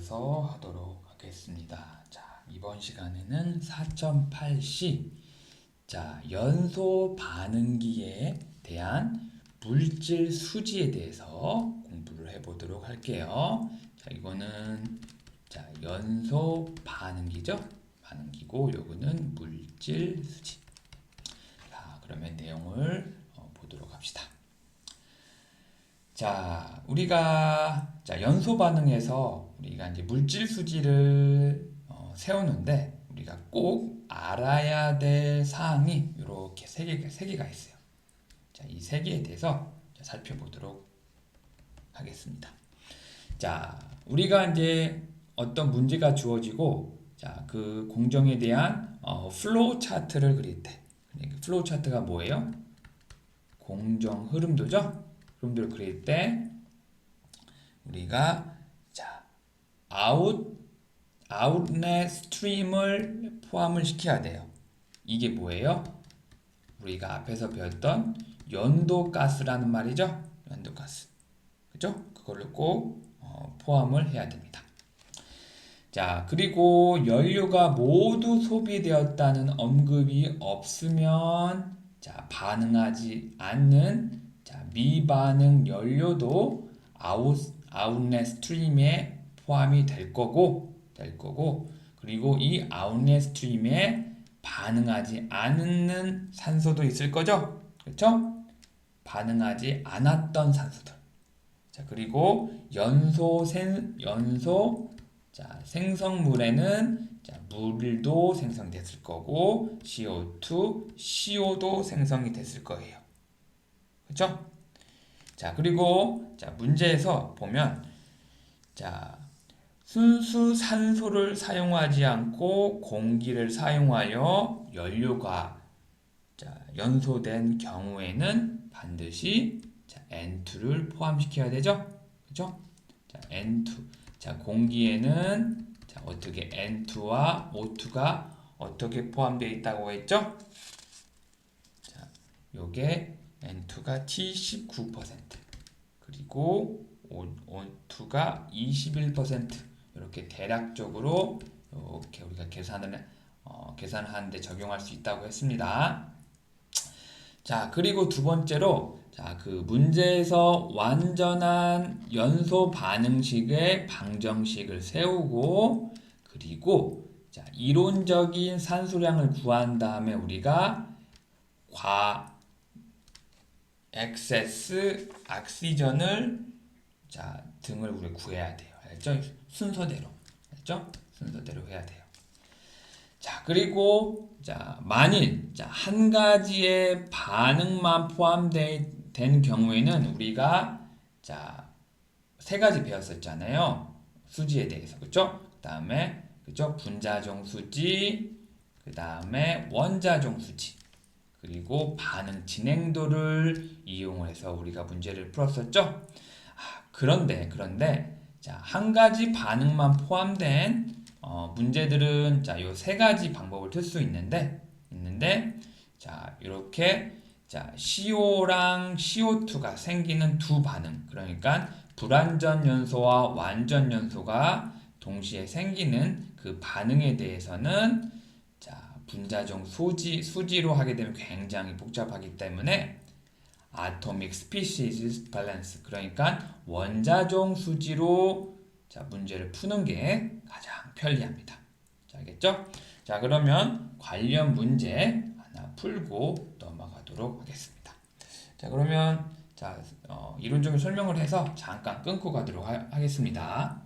대해서 하도록 하겠습니다. 자, 이번 시간에는 4.8시 연소 반응기에 대한 물질 수지에 대해서 공부를 해보도록 할게요. 자, 이거는 연소 반응기죠? 반응기고 요거는 물질 수지. 자, 그러면 내용을 보도록 합시다. 자, 우리가 연소 반응에서 우리가 이제 물질 수지를 세우는데 우리가 꼭 알아야 될 사항이 이렇게 세 개가 있어요. 자, 이 세 개에 대해서 살펴보도록 하겠습니다. 자, 우리가 이제 어떤 문제가 주어지고 그 공정에 대한 플로우 차트를 그릴 때, 플로우 차트가 뭐예요? 공정 흐름도죠? 흐름도를 그릴 때 우리가 아웃렛 스트림을 포함을 시켜야 돼요. 이게 뭐예요? 우리가 앞에서 배웠던 연도가스라는 말이죠. 연도가스. 그죠? 그걸로 꼭 포함을 해야 됩니다. 자, 그리고 연료가 모두 소비되었다는 언급이 없으면 반응하지 않는 미반응 연료도 아웃렛 스트림에 포함이 될 거고 그리고 이 아웃렛 스트림에 반응하지 않는 산소도 있을 거죠? 그렇죠? 반응하지 않았던 산소들. 자, 그리고 연소 생성물에는 물도 생성됐을 거고 CO2, CO도 생성이 됐을 거예요. 그렇죠? 자, 그리고 문제에서 보면 순수 산소를 사용하지 않고 공기를 사용하여 연료가 연소된 경우에는 반드시 N2를 포함시켜야 되죠. 그죠? N2. 공기에는 어떻게 N2와 O2가 어떻게 포함되어 있다고 했죠? 요게 N2가 T19% 그리고 O2가 21% 이렇게 대략적으로 이렇게 우리가 계산을 하는데 적용할 수 있다고 했습니다. 자, 그리고 두 번째로 그 문제에서 완전한 연소 반응식의 방정식을 세우고 그리고 이론적인 산소량을 구한 다음에 우리가 엑세스 악시전을 등을 우리 구해야 돼요. 알죠? 순서대로. 알죠? 순서대로 해야 돼요. 자, 그리고 만일 한 가지의 반응만 포함된 경우에는 우리가 세 가지 배웠었잖아요. 수지에 대해서. 그렇죠? 그다음에 분자종 수지, 그다음에 원자종 수지. 그리고 반응 진행도를 이용해서 우리가 문제를 풀었었죠. 그런데 한 가지 반응만 포함된 문제들은 요 세 가지 방법을 틀 수 있는데 이렇게 CO랑 CO2가 생기는 두 반응, 그러니까 불완전 연소와 완전 연소가 동시에 생기는 그 반응에 대해서는 분자종 수지로 하게 되면 굉장히 복잡하기 때문에 Atomic Species Balance, 그러니까 원자종 수지로 문제를 푸는 게 가장 편리합니다. 알겠죠? 자, 그러면 관련 문제 하나 풀고 넘어가도록 하겠습니다. 자, 그러면 이론적인 설명을 해서 잠깐 끊고 가도록 하겠습니다.